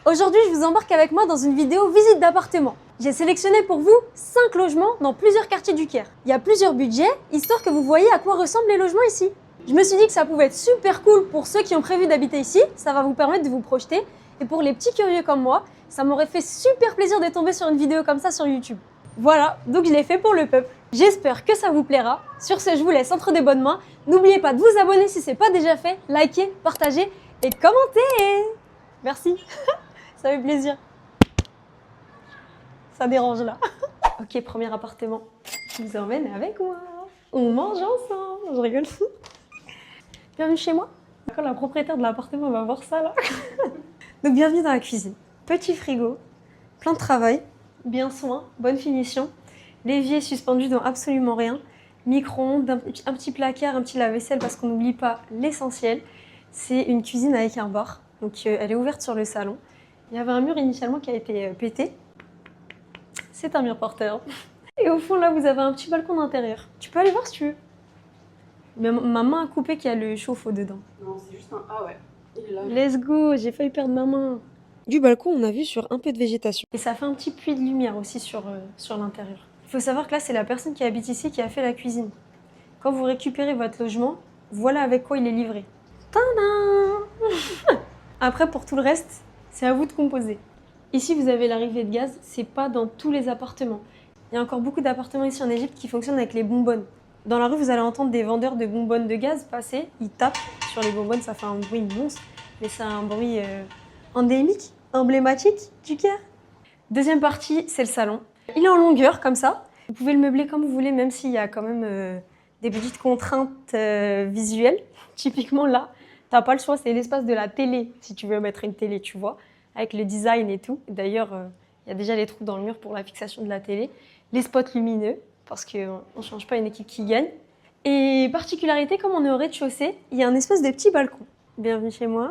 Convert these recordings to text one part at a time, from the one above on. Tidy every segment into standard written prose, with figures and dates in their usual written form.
Aujourd'hui, je vous embarque avec moi dans une vidéo visite d'appartement. J'ai sélectionné pour vous 5 logements dans plusieurs quartiers du Caire. Il y a plusieurs budgets, histoire que vous voyez à quoi ressemblent les logements ici. Je me suis dit que ça pouvait être super cool pour ceux qui ont prévu d'habiter ici, ça va vous permettre de vous projeter. Et pour les petits curieux comme moi, ça m'aurait fait super plaisir de tomber sur une vidéo comme ça sur YouTube. Voilà, donc je l'ai fait pour le peuple. J'espère que ça vous plaira. Sur ce, je vous laisse entre de bonnes mains. N'oubliez pas de vous abonner si ce n'est pas déjà fait, likez, partagez et commentez. Merci, ça fait plaisir. Ça dérange là. Ok, premier appartement. Je vous emmène avec moi. On mange ensemble. Je rigole. Bienvenue chez moi. Quand la propriétaire de l'appartement va voir ça là. Donc bienvenue dans la cuisine. Petit frigo, plan de travail, bien soin, bonne finition. L'évier suspendu dans absolument rien. Micro-ondes, un petit placard, un petit lave-vaisselle parce qu'on n'oublie pas l'essentiel. C'est une cuisine avec un bar. Donc elle est ouverte sur le salon. Il y avait un mur initialement qui a été pété. C'est un mur porteur. Et au fond là vous avez un petit balcon d'intérieur. Tu peux aller voir si tu veux. Mais ma main a coupé qu'il y a le chauffe-eau dedans. Non, c'est juste un... Ah ouais, il est là. Let's go, j'ai failli perdre ma main. Du balcon, on a vu sur un peu de végétation. Et ça fait un petit puits de lumière aussi sur l'intérieur. Il faut savoir que là, c'est la personne qui habite ici qui a fait la cuisine. Quand vous récupérez votre logement, voilà avec quoi il est livré. Tadam. Après, pour tout le reste, c'est à vous de composer. Ici, vous avez l'arrivée de gaz, c'est pas dans tous les appartements. Il y a encore beaucoup d'appartements ici en Égypte qui fonctionnent avec les bonbonnes. Dans la rue, vous allez entendre des vendeurs de bonbonnes de gaz passer, ils tapent sur les bonbonnes, ça fait un bruit monstre, mais c'est un bruit endémique, emblématique du Caire. Deuxième partie, c'est le salon. Il est en longueur, comme ça. Vous pouvez le meubler comme vous voulez, même s'il y a quand même des petites contraintes visuelles. Typiquement là, t'as pas le choix, c'est l'espace de la télé, si tu veux mettre une télé, tu vois, avec le design et tout. D'ailleurs, il y a déjà les trous dans le mur pour la fixation de la télé. Les spots lumineux, parce qu'on ne change pas une équipe qui gagne. Et particularité, comme on est au rez-de-chaussée, il y a un espèce de petit balcon. Bienvenue chez moi.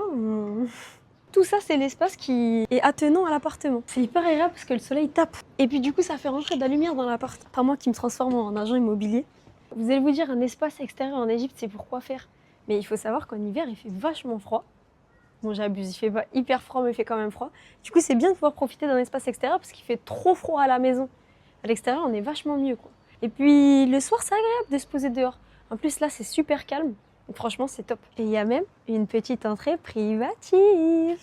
Tout ça, c'est l'espace qui est attenant à l'appartement. C'est hyper agréable parce que le soleil tape. Et puis du coup, ça fait rentrer de la lumière dans l'appart. Pas moi qui me transforme en agent immobilier. Vous allez vous dire, un espace extérieur en Égypte, c'est pour quoi faire? Mais il faut savoir qu'en hiver, il fait vachement froid. Bon, j'abuse, il fait pas hyper froid, mais il fait quand même froid. Du coup, c'est bien de pouvoir profiter d'un espace extérieur parce qu'il fait trop froid à la maison. À l'extérieur, on est vachement mieux, quoi. Et puis, le soir, c'est agréable de se poser dehors. En plus, là, c'est super calme. Donc, franchement, c'est top. Et il y a même une petite entrée privative.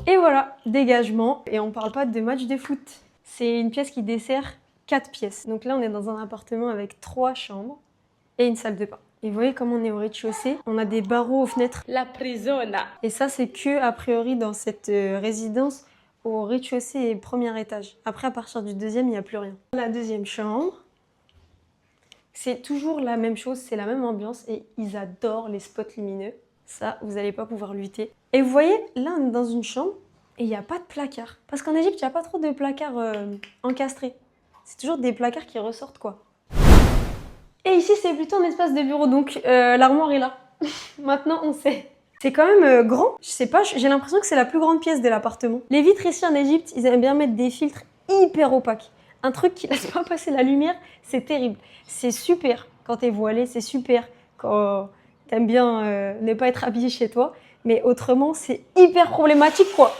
Et voilà, dégagement. Et on parle pas de match de foot. C'est une pièce qui dessert 4 pièces. Donc là, on est dans un appartement avec 3 chambres et une salle de bain. Et vous voyez comme on est au rez-de-chaussée, on a des barreaux aux fenêtres. La prisona. Et ça, c'est que, a priori, dans cette résidence, au rez-de-chaussée et premier étage. Après, à partir du deuxième, il n'y a plus rien. La deuxième chambre, c'est toujours la même chose, c'est la même ambiance et ils adorent les spots lumineux. Ça, vous n'allez pas pouvoir lutter. Et vous voyez, là, on est dans une chambre et il n'y a pas de placard. Parce qu'en Égypte, il n'y a pas trop de placards encastrés. C'est toujours des placards qui ressortent, quoi. Et ici, c'est plutôt un espace de bureau, donc l'armoire est là. Maintenant, on sait. C'est quand même grand. Je sais pas, j'ai l'impression que c'est la plus grande pièce de l'appartement. Les vitres ici en Égypte, ils aiment bien mettre des filtres hyper opaques. Un truc qui laisse pas passer la lumière, c'est terrible. C'est super quand t'es voilé, c'est super quand t'aimes bien ne pas être habillé chez toi. Mais autrement, c'est hyper problématique, quoi.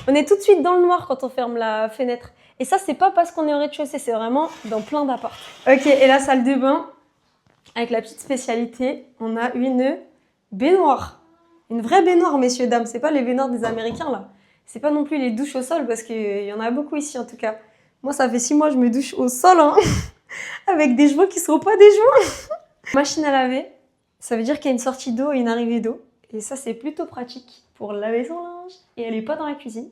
On est tout de suite dans le noir quand on ferme la fenêtre. Et ça, c'est pas parce qu'on est au rez-de-chaussée, c'est vraiment dans plein d'apparts. Ok, et la salle de bain, avec la petite spécialité, on a une baignoire. Une vraie baignoire, messieurs, dames. C'est pas les baignoires des Américains, là. C'est pas non plus les douches au sol, parce qu'il y en a beaucoup ici, en tout cas. Moi, ça fait 6 mois que je me douche au sol, hein, avec des joints qui sont pas des joints. Machine à laver, ça veut dire qu'il y a une sortie d'eau et une arrivée d'eau. Et ça, c'est plutôt pratique pour laver son linge. Et elle est pas dans la cuisine.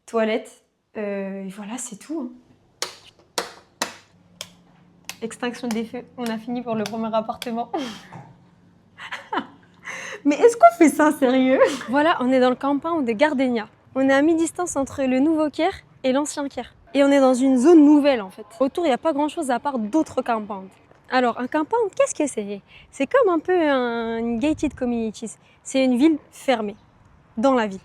Toilette, et voilà, c'est tout. Hein. Extinction des feux, on a fini pour le premier appartement. Mais est-ce qu'on fait ça sérieux? Voilà, on est dans le compound de Gardenia. On est à mi-distance entre le nouveau Caire et l'ancien Caire. Et on est dans une zone nouvelle en fait. Autour, il n'y a pas grand-chose à part d'autres compounds. Alors, un compound, qu'est-ce que c'est? C'est comme un peu une gated communities. C'est une ville fermée, dans la ville.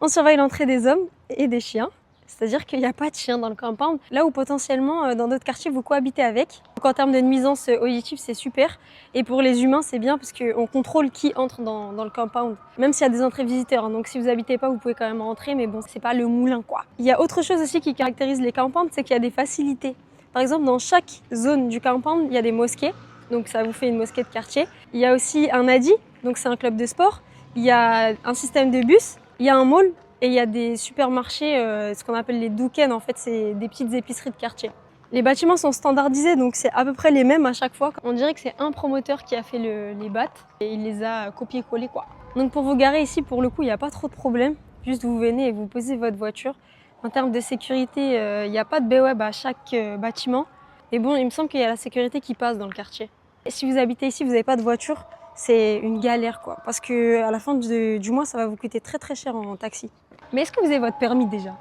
On surveille l'entrée des hommes et des chiens. C'est-à-dire qu'il n'y a pas de chien dans le compound, là où potentiellement dans d'autres quartiers vous cohabitez avec. Donc en termes de nuisance auditive, c'est super. Et pour les humains, c'est bien parce qu'on contrôle qui entre dans le compound. Même s'il y a des entrées visiteurs, hein. Donc si vous n'habitez pas, vous pouvez quand même rentrer, mais bon, c'est pas le moulin quoi. Il y a autre chose aussi qui caractérise les compounds, c'est qu'il y a des facilités. Par exemple, dans chaque zone du compound, il y a des mosquées. Donc ça vous fait une mosquée de quartier. Il y a aussi un nadi, donc c'est un club de sport. Il y a un système de bus. Il y a un mall. Et il y a des supermarchés, ce qu'on appelle les douken, en fait, c'est des petites épiceries de quartier. Les bâtiments sont standardisés, donc c'est à peu près les mêmes à chaque fois. On dirait que c'est un promoteur qui a fait les battes et il les a copié-collé quoi. Donc pour vous garer ici, pour le coup, il n'y a pas trop de problème. Juste vous venez et vous posez votre voiture. En termes de sécurité, il n'y a pas de BOEB à chaque bâtiment. Mais bon, il me semble qu'il y a la sécurité qui passe dans le quartier. Et si vous habitez ici, vous n'avez pas de voiture, c'est une galère quoi. Parce que à la fin du mois, ça va vous coûter très très cher en taxi. Mais est-ce que vous avez votre permis déjà?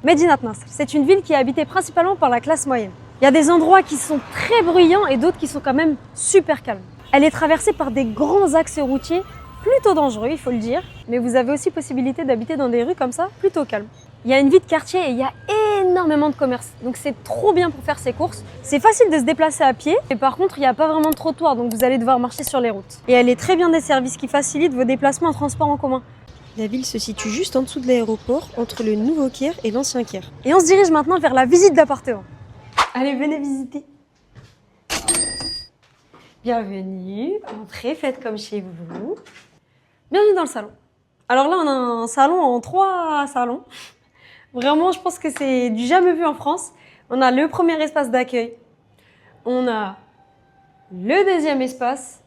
Medinat Nasr, c'est une ville qui est habitée principalement par la classe moyenne. Il y a des endroits qui sont très bruyants et d'autres qui sont quand même super calmes. Elle est traversée par des grands axes routiers, plutôt dangereux, il faut le dire. Mais vous avez aussi possibilité d'habiter dans des rues comme ça, plutôt calmes. Il y a une vie de quartier et il y a énormément de commerce. Donc c'est trop bien pour faire ses courses. C'est facile de se déplacer à pied. Et par contre, il n'y a pas vraiment de trottoir, donc vous allez devoir marcher sur les routes. Et elle est très bien desservie, ce qui facilite vos déplacements en transport en commun. La ville se situe juste en dessous de l'aéroport, entre le nouveau Caire et l'ancien Caire. Et on se dirige maintenant vers la visite d'appartements. Allez, venez visiter. Bienvenue, entrez, faites comme chez vous. Bienvenue dans le salon. Alors là, on a un salon en 3 salons. Vraiment, je pense que c'est du jamais vu en France. On a le premier espace d'accueil, on a le deuxième espace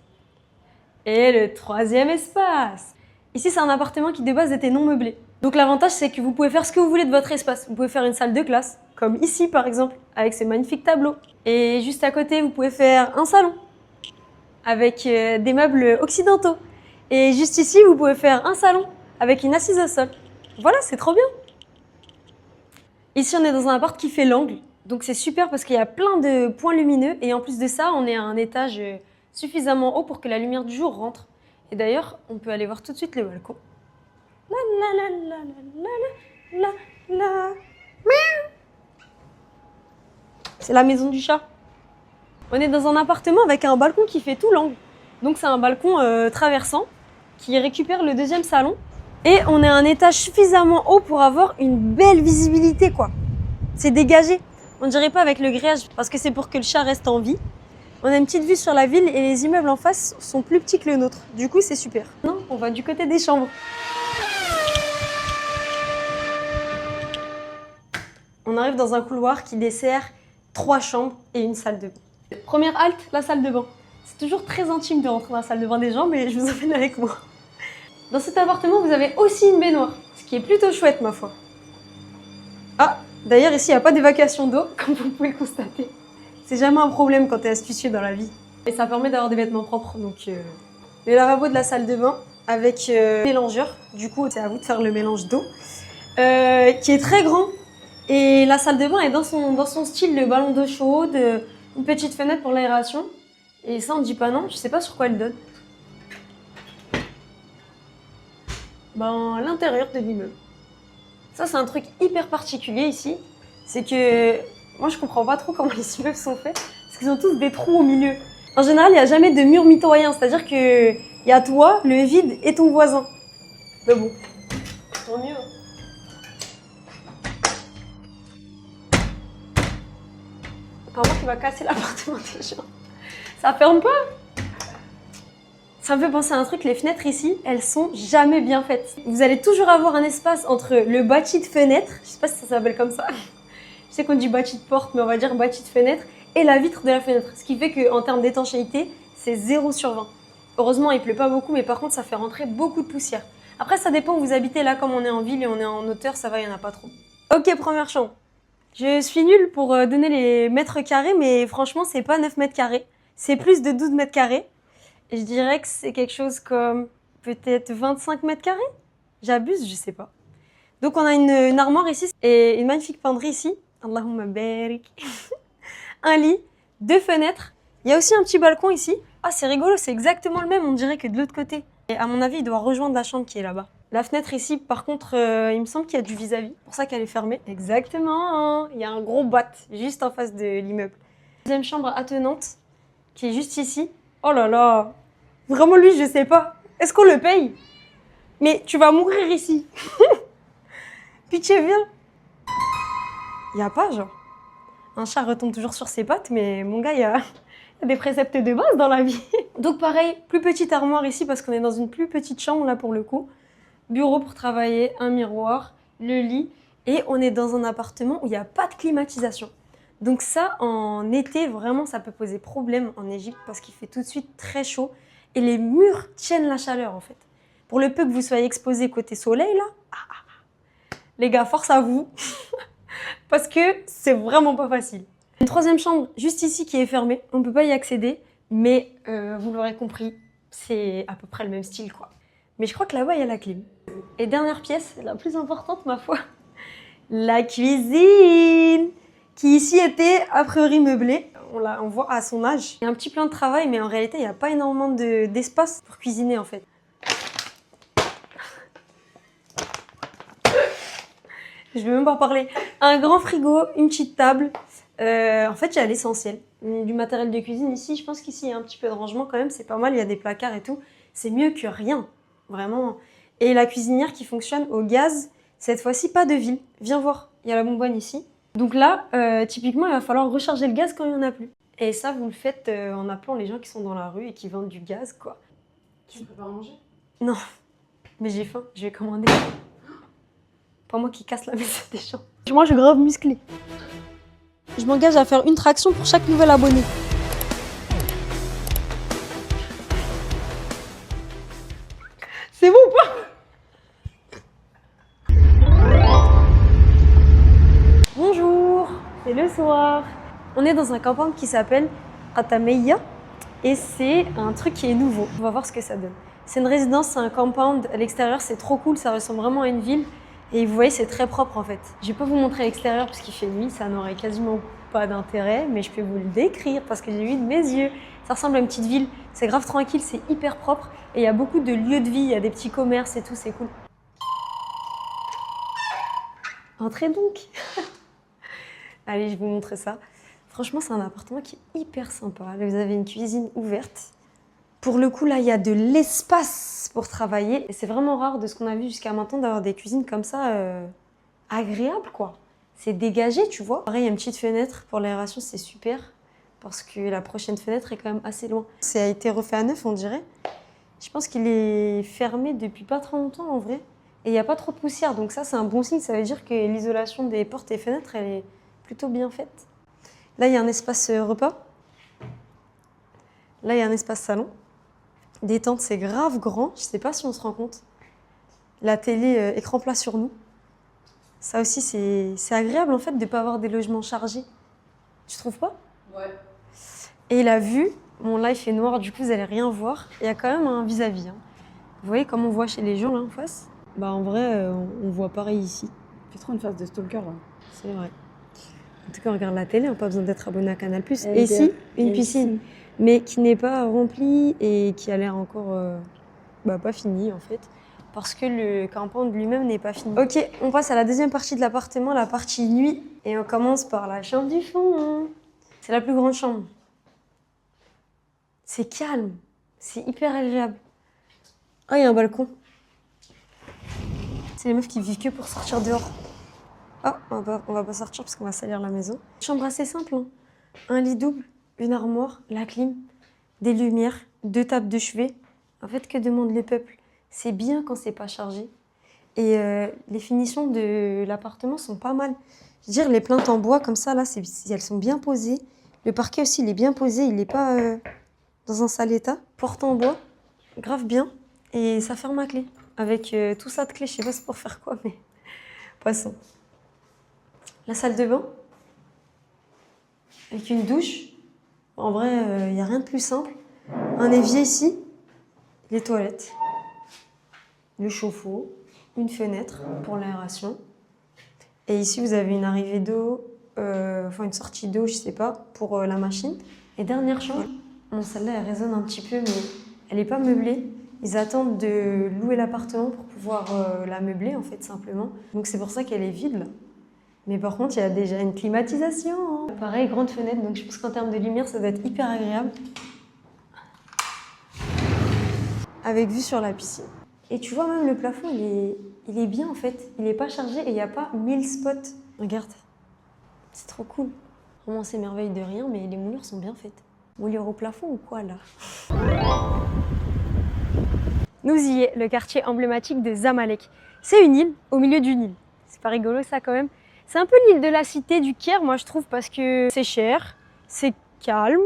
et le troisième espace. Ici, c'est un appartement qui de base était non meublé. Donc l'avantage, c'est que vous pouvez faire ce que vous voulez de votre espace. Vous pouvez faire une salle de classe, comme ici par exemple, avec ces magnifiques tableaux. Et juste à côté, vous pouvez faire un salon, avec des meubles occidentaux. Et juste ici, vous pouvez faire un salon, avec une assise au sol. Voilà, c'est trop bien. Ici, on est dans un appart qui fait l'angle, donc c'est super parce qu'il y a plein de points lumineux et en plus de ça, on est à un étage suffisamment haut pour que la lumière du jour rentre. Et d'ailleurs, on peut aller voir tout de suite le balcon. La la la la la la la la. C'est la maison du chat. On est dans un appartement avec un balcon qui fait tout l'angle. Donc c'est un balcon traversant qui récupère le deuxième salon. Et on est à un étage suffisamment haut pour avoir une belle visibilité quoi. C'est dégagé. On dirait pas avec le grillage parce que c'est pour que le chat reste en vie. On a une petite vue sur la ville et les immeubles en face sont plus petits que le nôtre. Du coup, c'est super. Non, on va du côté des chambres. On arrive dans un couloir qui dessert 3 chambres et une salle de bain. Première halte, la salle de bain. C'est toujours très intime de rentrer dans la salle de bain des gens, mais je vous emmène avec moi. Dans cet appartement, vous avez aussi une baignoire, ce qui est plutôt chouette, ma foi. Ah, d'ailleurs, ici, il n'y a pas d'évacuation d'eau, comme vous pouvez le constater. C'est jamais un problème quand tu es astucieux dans la vie. Et ça permet d'avoir des vêtements propres. Donc, le lavabo de la salle de bain avec mélangeur. Du coup, c'est à vous de faire le mélange d'eau, qui est très grand. Et la salle de bain est dans son style, le ballon d'eau chaude, une petite fenêtre pour l'aération. Et ça, on ne dit pas non, je sais pas sur quoi elle donne. L'intérieur de l'immeuble. Ça, c'est un truc hyper particulier ici. C'est que moi, je comprends pas trop comment les immeubles sont faits. Parce qu'ils ont tous des trous au milieu. En général, il n'y a jamais de mur mitoyen. C'est-à-dire qu'il y a toi, le vide et ton voisin. Mais bon, tant mieux. Apparemment qu'il va casser l'appartement des gens. Ça ferme pas. Ça me fait penser à un truc, les fenêtres ici, elles sont jamais bien faites. Vous allez toujours avoir un espace entre le bâti de fenêtre, je sais pas si ça s'appelle comme ça, je sais qu'on dit bâti de porte, mais on va dire bâti de fenêtre, et la vitre de la fenêtre. Ce qui fait qu'en termes d'étanchéité, c'est 0 sur 20. Heureusement, il pleut pas beaucoup, mais par contre, ça fait rentrer beaucoup de poussière. Après, ça dépend où vous habitez. Là, comme on est en ville et on est en hauteur, ça va, il n'y en a pas trop. Ok, première chambre. Je suis nulle pour donner les mètres carrés, mais franchement, c'est pas 9 mètres carrés. C'est plus de 12 mètres carrés. Et je dirais que c'est quelque chose comme peut-être 25 mètres carrés. J'abuse, je sais pas. Donc on a une armoire ici et une magnifique penderie ici. Allahumma barik. Un lit, 2 fenêtres. Il y a aussi un petit balcon ici. Ah, c'est rigolo, c'est exactement le même, on dirait que de l'autre côté. Et à mon avis, il doit rejoindre la chambre qui est là-bas. La fenêtre ici, par contre, il me semble qu'il y a du vis-à-vis. C'est pour ça qu'elle est fermée. Exactement. Il y a un gros bat juste en face de l'immeuble. Deuxième chambre attenante qui est juste ici. Oh là là. Vraiment, lui, je sais pas. Est-ce qu'on le paye? Mais tu vas mourir ici. Pitié, viens. Il n'y a pas, genre. Un chat retombe toujours sur ses pattes, mais mon gars, il y a des préceptes de base dans la vie. Donc pareil, plus petite armoire ici parce qu'on est dans une plus petite chambre là pour le coup. Bureau pour travailler, un miroir, le lit. Et on est dans un appartement où il n'y a pas de climatisation. Donc ça, en été, vraiment, ça peut poser problème en Égypte parce qu'il fait tout de suite très chaud. Et les murs tiennent la chaleur en fait. Pour le peu que vous soyez exposé côté soleil là, les gars, force à vous. Parce que c'est vraiment pas facile. Une troisième chambre juste ici qui est fermée. On ne peut pas y accéder. Mais vous l'aurez compris, c'est à peu près le même style quoi. Mais je crois que là-bas, il y a la clim. Et dernière pièce, la plus importante ma foi, la cuisine, qui ici était a priori meublée. On voit à son âge. Il y a un petit plan de travail, mais en réalité, il n'y a pas énormément d'espace pour cuisiner en fait. Je vais même pas parler. Un grand frigo, une petite table. En fait, j'ai l'essentiel. Du matériel de cuisine ici, je pense qu'ici, il y a un petit peu de rangement quand même. C'est pas mal, il y a des placards et tout. C'est mieux que rien, vraiment. Et la cuisinière qui fonctionne au gaz, cette fois-ci, pas de ville. Viens voir, il y a la bonbonne ici. Donc là, typiquement, il va falloir recharger le gaz quand il n'y en a plus. Et ça, vous le faites en appelant les gens qui sont dans la rue et qui vendent du gaz, quoi. Tu peux pas manger? Non, mais j'ai faim, je vais commander. Pas moi qui casse la maison des gens. Moi, je suis grave musclée. Je m'engage à faire une traction pour chaque nouvel abonné. C'est bon ou pas? Bonjour, c'est le soir. On est dans un compound qui s'appelle Atameya et c'est un truc qui est nouveau. On va voir ce que ça donne. C'est une résidence, c'est un compound. À l'extérieur, c'est trop cool, ça ressemble vraiment à une ville. Et vous voyez, c'est très propre en fait. Je vais pas vous montrer l'extérieur parce qu'il fait nuit, ça n'aurait quasiment pas d'intérêt, mais je peux vous le décrire parce que j'ai vu de mes yeux. Ça ressemble à une petite ville, c'est grave tranquille, c'est hyper propre et il y a beaucoup de lieux de vie, il y a des petits commerces et tout, c'est cool. Entrez donc. Allez, je vais vous montrer ça. Franchement, c'est un appartement qui est hyper sympa. Là, vous avez une cuisine ouverte. Pour le coup, là, il y a de l'espace pour travailler. Et c'est vraiment rare de ce qu'on a vu jusqu'à maintenant d'avoir des cuisines comme ça agréables, quoi. C'est dégagé, tu vois. Pareil, il y a une petite fenêtre pour l'aération, c'est super. Parce que la prochaine fenêtre est quand même assez loin. Ça a été refait à neuf, on dirait. Je pense qu'il est fermé depuis pas trop longtemps, en vrai. Et il n'y a pas trop de poussière. Donc ça, c'est un bon signe. Ça veut dire que l'isolation des portes et fenêtres, elle est plutôt bien faite. Là, il y a un espace repas. Là, il y a un espace salon. Détente, c'est grave grand. Je sais pas si on se rend compte. La télé, écran plat sur nous. Ça aussi, c'est agréable en fait de ne pas avoir des logements chargés. Tu trouves pas? Ouais. Et la vue, bon là il fait noir, du coup vous allez rien voir. Il y a quand même un vis-à-vis. Hein. Vous voyez comme on voit chez les gens là en face? Bah en vrai, on voit pareil ici. Tu fais trop une face de stalker là. C'est vrai. En tout cas, on regarde la télé, on n'a pas besoin d'être abonné à Canal+. Et ici, une piscine, mais qui n'est pas remplie et qui a l'air encore pas finie en fait. Parce que le compound lui-même n'est pas fini. Ok, on passe à la deuxième partie de l'appartement, la partie nuit. Et on commence par la chambre du fond. C'est la plus grande chambre. C'est calme, c'est hyper agréable. Ah, il y a un balcon. C'est les meufs qui vivent que pour sortir dehors. Ah, on va pas sortir parce qu'on va salir la maison. Chambre assez simple, hein. Un lit double, une armoire, la clim, des lumières, 2 tables de chevet. En fait, que demande le peuple? C'est bien quand c'est pas chargé. Et les finitions de l'appartement sont pas mal. Je veux dire, les plaintes en bois comme ça, là, elles sont bien posées. Le parquet aussi, il est bien posé, il n'est pas dans un sale état. Porte en bois, grave bien. Et ça ferme à clé. Avec tout ça de clé, je sais pas c'est pour faire quoi, mais passons. La salle de bain, avec une douche. En vrai, il n'y a rien de plus simple. Un évier ici, les toilettes, le chauffe-eau, une fenêtre pour l'aération. Et ici, vous avez une arrivée d'eau, une sortie d'eau, je sais pas, pour la machine. Et dernière chambre, bon, celle-là, elle résonne un petit peu, mais elle n'est pas meublée. Ils attendent de louer l'appartement pour pouvoir la meubler, en fait, simplement. Donc c'est pour ça qu'elle est vide, là. Mais par contre, il y a déjà une climatisation. Hein. Pareil, grande fenêtre, donc je pense qu'en termes de lumière, ça doit être hyper agréable. Avec vue sur la piscine. Et tu vois, même le plafond, il est bien, en fait. Il n'est pas chargé et il n'y a pas 1000 spots. Regarde, c'est trop cool. Vraiment, on s'émerveille de rien, mais les moulures sont bien faites. Moulure au plafond ou quoi, là? Nous y est, le quartier emblématique de Zamalek. C'est une île au milieu d'une île. C'est pas rigolo ça quand même. C'est un peu l'île de la cité du Caire, moi je trouve, parce que c'est cher, c'est calme,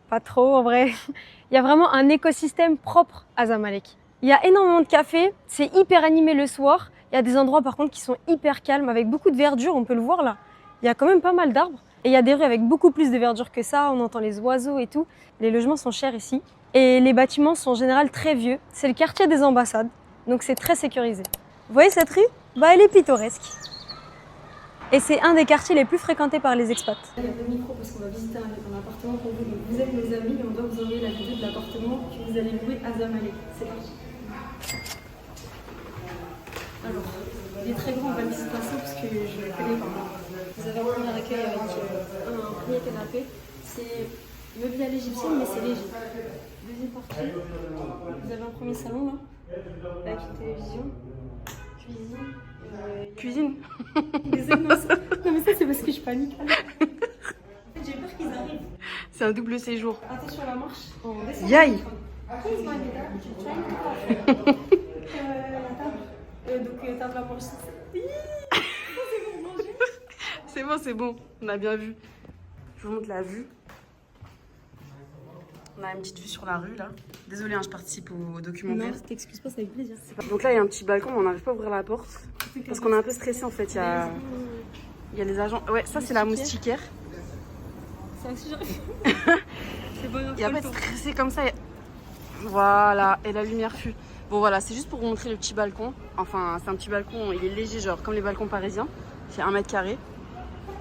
pas trop en vrai. Il y a vraiment un écosystème propre à Zamalek. Il y a énormément de cafés, c'est hyper animé le soir. Il y a des endroits par contre qui sont hyper calmes, avec beaucoup de verdure, on peut le voir là. Il y a quand même pas mal d'arbres. Et il y a des rues avec beaucoup plus de verdure que ça, on entend les oiseaux et tout. Les logements sont chers ici. Et les bâtiments sont en général très vieux. C'est le quartier des ambassades, donc c'est très sécurisé. Vous voyez cette rue? Bah, elle est pittoresque. Et c'est un des quartiers les plus fréquentés par les expats. Il y a le micro parce qu'on va visiter un appartement pour vous. Donc vous êtes nos amis et on doit vous envoyer la vidéo de l'appartement que vous allez louer à Zamalek. C'est parti. Alors, il est très grand, on va le visiter ensemble parce que je le connais pas. Vous avez un premier accueil avec un premier canapé. C'est meublé à l'égyptienne, mais c'est léger. Deuxième partie, vous avez un premier salon là, avec une télévision, cuisine. Non mais ça c'est parce que je panique. En fait j'ai peur qu'ils arrivent. C'est un double séjour. Attention à la marche. Yaï. Donc table à manger. C'est bon, on a bien vu. Je vous montre la vue. On a une petite vue sur la rue là. Désolée, hein, je participe au documentaire. Non, t'excuses pas, c'est avec plaisir. Donc là, il y a un petit balcon, mais on n'arrive pas à ouvrir la porte. Parce qu'on est un peu stressé en fait. Il y a les agents. Ouais, ça c'est la moustiquaire. C'est aussi j'arrive. C'est bon, Il n'y a pas de stressé comme ça. Voilà, et la lumière fut. Bon voilà, c'est juste pour vous montrer le petit balcon. Enfin, c'est un petit balcon, il est léger, genre comme les balcons parisiens. Il fait 1 mètre carré.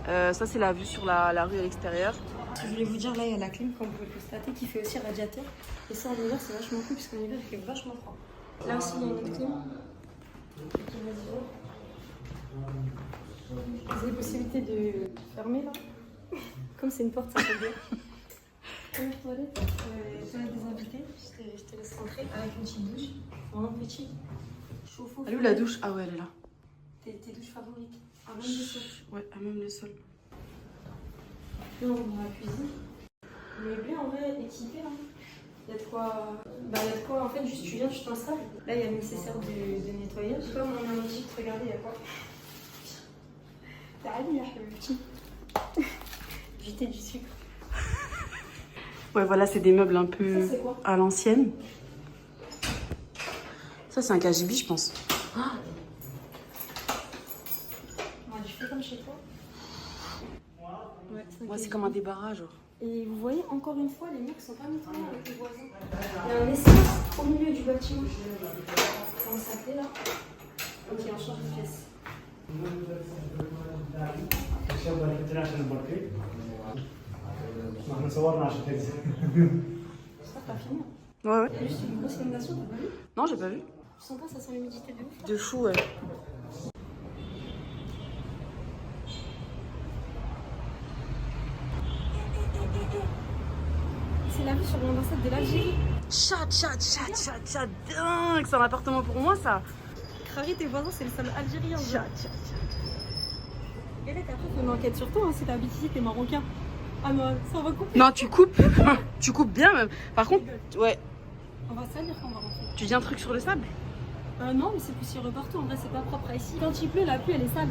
Ça, c'est la vue sur la rue à l'extérieur. Je voulais vous dire, là, il y a la clim, comme vous pouvez le constater, qui fait aussi radiateur. Et ça, en hiver, c'est vachement cool, puisqu'en hiver, il fait vachement froid. Là aussi, il y a une autre clim. Vous avez possibilité de fermer, là. Comme c'est une porte, ça peut bien. Première toilette, toilette des invités. Je te laisse rentrer avec une petite douche. Vraiment petite. Chauffe-eau. Elle est où la douche? Ah ouais, elle est là. Tes douches favorites. À même le sol. Ouais, à même le sol. Là, on est dans la cuisine. Le blé, en vrai, équipé. Hein. Il y a de quoi. Bah, il y a de quoi, en fait, juste tu viens, tu t'installes. Là, il y a le nécessaire de nettoyage. Comme on a un Égypte, regardez, il y a quoi? T'as allé, le petit. Jeter du sucre. Ouais, voilà, c'est des meubles un peu Ça, c'est quoi? à l'ancienne. Ça, c'est un KGB, je pense. Ah. Je fais comme chez toi. Ouais, c'est comme un débarras, genre. Et vous voyez, encore une fois, les murs sont pas nettoyés avec les voisins. Il y a un espace au milieu du bâtiment. Comment ça s'appelait là? Ok, on change de pièce. Ça, t'as fini? Ouais, ouais. Il y a juste une grosse inondation, t'as pas vu? Non, j'ai pas vu. Tu sens pas, ça sent l'humidité de ouf? De fou, ouais. C'est la vue sur l'ambassade de l'Algérie. Chat, dingue. C'est un appartement pour moi, ça. Crary, tes voisins, c'est le seul algérien. Et là, après, on fait une enquête sur toi, hein, si t'habites ici, t'es marocain. Ah non, ça on va couper. Non, tu coupes. Tu coupes bien, même. Par contre, ouais. On va salir quand on va rentrer. Tu dis un truc sur le sable? Non, mais c'est poussiéreux partout. En vrai, c'est pas propre à ici. Quand il pleut, la pluie, elle est sale.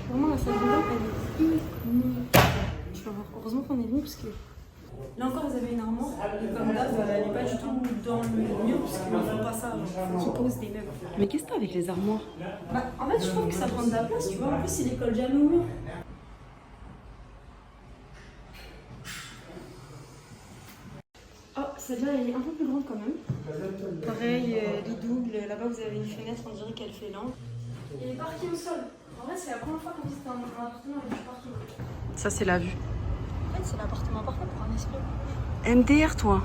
Vraiment, la salle de bain, elle est tu vas voir. Heureusement qu'on est venu parce que là encore, vous avez une armoire. Et comme d'hab, elle n'est pas du tout dans le mur parce qu'ils ne font pas ça. Il faut qu'ils posent des meubles. Mais qu'est-ce que t'as avec les armoires? Bah, en fait, je trouve que ça prend de la place, tu vois. En plus, il colle jamais au mur. Oh, celle-là, elle est un peu plus grande quand même. Pareil, les doubles. Là-bas, vous avez une fenêtre, on dirait qu'elle fait l'angle. Et parquet au sol. En vrai, c'est la première fois qu'on visite un appartement avec du parking. Ça, c'est la vue. En fait, c'est l'appartement parfait pour un esclave. MDR, toi.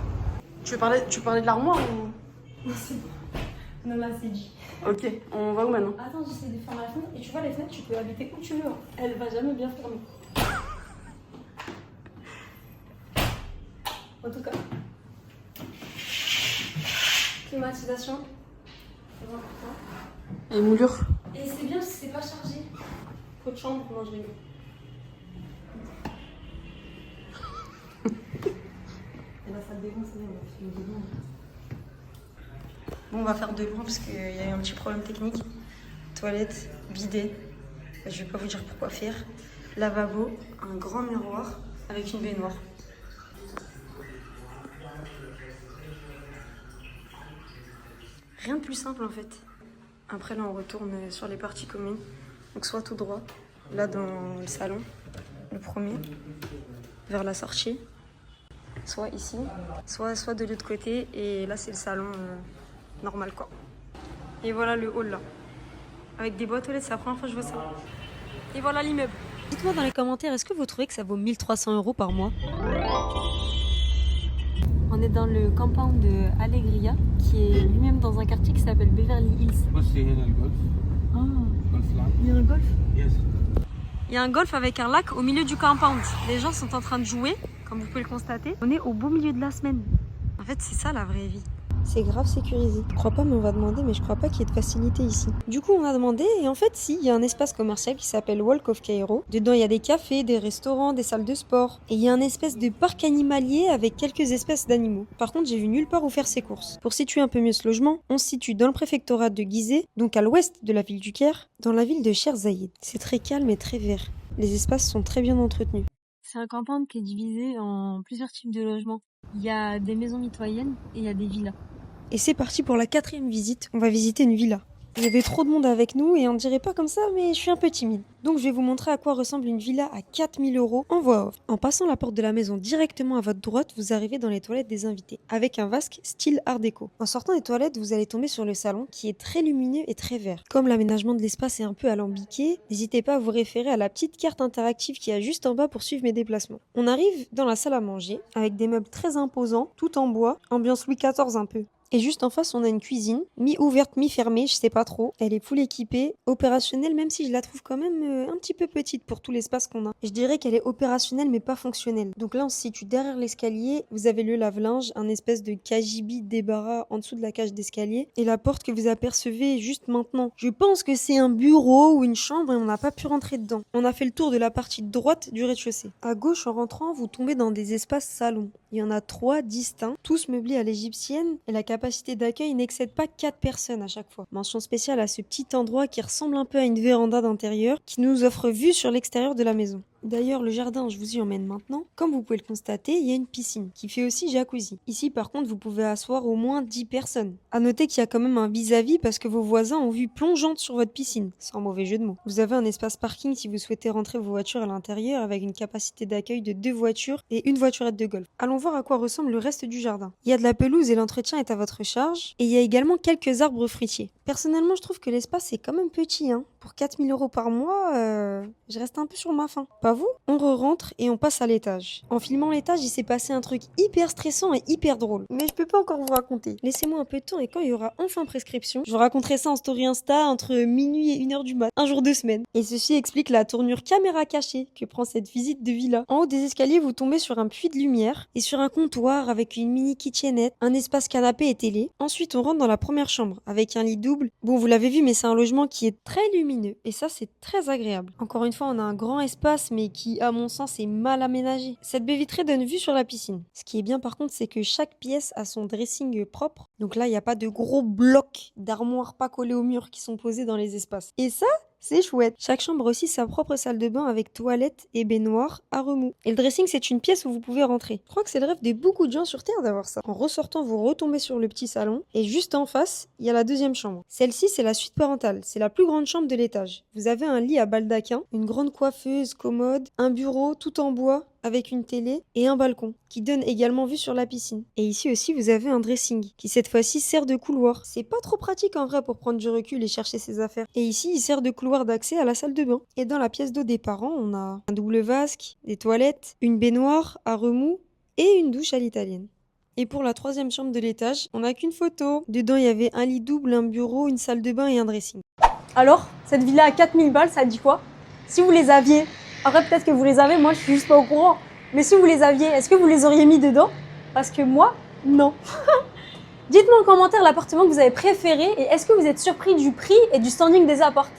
Tu parlais de l'armoire ou... Non, c'est bon. Non, là, c'est dit. Ok, on va où maintenant? Attends, j'essaie de fermer la fenêtre. Et tu vois, les fenêtres, tu peux habiter où tu veux. Hein. Elle va jamais bien fermer. En tout cas. Climatisation. C'est important. Et moulure. Et c'est bien parce que c'est pas chargé. Trop de chambre, non, je rigole. Et la salle des bains, c'est bien, on va faire des bains. Bon, on va faire de loin parce qu'il y a eu un petit problème technique. Toilette, bidet. Je vais pas vous dire pourquoi faire. Lavabo, un grand miroir avec une baignoire. Rien de plus simple en fait. Après là on retourne sur les parties communes. Donc soit tout droit, là dans le salon, le premier, vers la sortie. Soit ici, soit de l'autre côté. Et là c'est le salon normal quoi. Et voilà le hall là. Avec des boîtes aux lettres, c'est la première fois que je vois ça. Et voilà l'immeuble. Dites-moi dans les commentaires, est-ce que vous trouvez que ça vaut 1300 € par mois? On est dans le compound de Alegria, qui est lui-même dans un quartier qui s'appelle Beverly Hills. What's the golf? Ah, Golf land? il y a un golf? Yes. Il y a un golf avec un lac au milieu du compound. Les gens sont en train de jouer, comme vous pouvez le constater. On est au beau milieu de la semaine. En fait, c'est ça la vraie vie. C'est grave sécurisé. Je crois pas, mais on va demander, mais je crois pas qu'il y ait de facilité ici. Du coup, on a demandé, et en fait, si, il y a un espace commercial qui s'appelle Walk of Cairo. Dedans, il y a des cafés, des restaurants, des salles de sport. Et il y a un espèce de parc animalier avec quelques espèces d'animaux. Par contre, j'ai vu nulle part où faire ses courses. Pour situer un peu mieux ce logement, on se situe dans le préfectorat de Gizeh, donc à l'ouest de la ville du Caire, dans la ville de Cher Zayed. C'est très calme et très vert. Les espaces sont très bien entretenus. C'est un compound qui est divisé en plusieurs types de logements. Il y a des maisons mitoyennes et il y a des villas. Et c'est parti pour la 4e visite. On va visiter une villa. Il y avait trop de monde avec nous et on dirait pas comme ça, mais je suis un peu timide. Donc je vais vous montrer à quoi ressemble une villa à 4000 € en voix off. En passant la porte de la maison directement à votre droite, vous arrivez dans les toilettes des invités, avec un vasque style art déco. En sortant des toilettes, vous allez tomber sur le salon qui est très lumineux et très vert. Comme l'aménagement de l'espace est un peu alambiqué, n'hésitez pas à vous référer à la petite carte interactive qui est juste en bas pour suivre mes déplacements. On arrive dans la salle à manger, avec des meubles très imposants, tout en bois, ambiance Louis XIV un peu. Et juste en face, on a une cuisine, mi-ouverte, mi-fermée, je sais pas trop. Elle est full équipée, opérationnelle, même si je la trouve quand même un petit peu petite pour tout l'espace qu'on a. Je dirais qu'elle est opérationnelle mais pas fonctionnelle. Donc là, on se situe derrière l'escalier, vous avez le lave-linge, un espèce de cagibi débarras en dessous de la cage d'escalier, et la porte que vous apercevez juste maintenant. Je pense que c'est un bureau ou une chambre et on n'a pas pu rentrer dedans. On a fait le tour de la partie droite du rez-de-chaussée. À gauche, en rentrant, vous tombez dans des espaces salons. Il y en a 3 distincts, tous meublés à l'égyptienne, et la capacité d'accueil n'excède pas 4 personnes à chaque fois. Mention spéciale à ce petit endroit qui ressemble un peu à une véranda d'intérieur, qui nous offre vue sur l'extérieur de la maison. D'ailleurs, le jardin, je vous y emmène maintenant. Comme vous pouvez le constater, il y a une piscine qui fait aussi jacuzzi. Ici, par contre, vous pouvez asseoir au moins 10 personnes. À noter qu'il y a quand même un vis-à-vis parce que vos voisins ont vue plongeante sur votre piscine, sans mauvais jeu de mots. Vous avez un espace parking si vous souhaitez rentrer vos voitures à l'intérieur avec une capacité d'accueil de 2 voitures et une voiturette de golf. Allons voir à quoi ressemble le reste du jardin. Il y a de la pelouse et l'entretien est à votre charge. Et il y a également quelques arbres fruitiers. Personnellement, je trouve que l'espace est quand même petit, hein. Pour 4000 € par mois, je reste un peu sur ma faim. Pas vous? On re-rentre et on passe à l'étage. En filmant l'étage, il s'est passé un truc hyper stressant et hyper drôle. Mais je peux pas encore vous raconter. Laissez-moi un peu de temps et quand il y aura enfin prescription, je vous raconterai ça en story Insta entre minuit et 1h du mat, un jour 2 semaines. Et ceci explique la tournure caméra cachée que prend cette visite de villa. En haut des escaliers, vous tombez sur un puits de lumière et sur un comptoir avec une mini kitchenette, un espace canapé et télé. Ensuite, on rentre dans la première chambre avec un lit double. Bon, vous l'avez vu, mais c'est un logement qui est très lumineux et ça, c'est très agréable. Encore une fois, on a un grand espace mais qui, à mon sens, est mal aménagé. Cette baie vitrée donne vue sur la piscine. Ce qui est bien par contre, c'est que chaque pièce a son dressing propre. Donc là, il n'y a pas de gros blocs d'armoires pas collés au mur qui sont posés dans les espaces. Et ça, c'est chouette. Chaque chambre a aussi sa propre salle de bain avec toilette et baignoire à remous. Et le dressing, c'est une pièce où vous pouvez rentrer. Je crois que c'est le rêve de beaucoup de gens sur Terre d'avoir ça. En ressortant, vous retombez sur le petit salon. Et juste en face, il y a la deuxième chambre. Celle-ci, c'est la suite parentale. C'est la plus grande chambre de l'étage. Vous avez un lit à baldaquin, une grande coiffeuse, commode, un bureau tout en bois avec une télé et un balcon qui donne également vue sur la piscine. Et ici aussi, vous avez un dressing qui cette fois-ci sert de couloir. C'est pas trop pratique en vrai pour prendre du recul et chercher ses affaires. Et ici, il sert de couloir d'accès à la salle de bain. Et dans la pièce d'eau des parents, on a un double vasque, des toilettes, une baignoire à remous et une douche à l'italienne. Et pour la troisième chambre de l'étage, on n'a qu'une photo. Dedans, il y avait un lit double, un bureau, une salle de bain et un dressing. Alors, cette villa à 4000 balles, ça dit quoi? Si vous les aviez, après peut-être que vous les avez, moi je suis juste pas au courant. Mais si vous les aviez, est-ce que vous les auriez mis dedans? Parce que moi, non. Dites-moi en commentaire l'appartement que vous avez préféré et est-ce que vous êtes surpris du prix et du standing des apparts?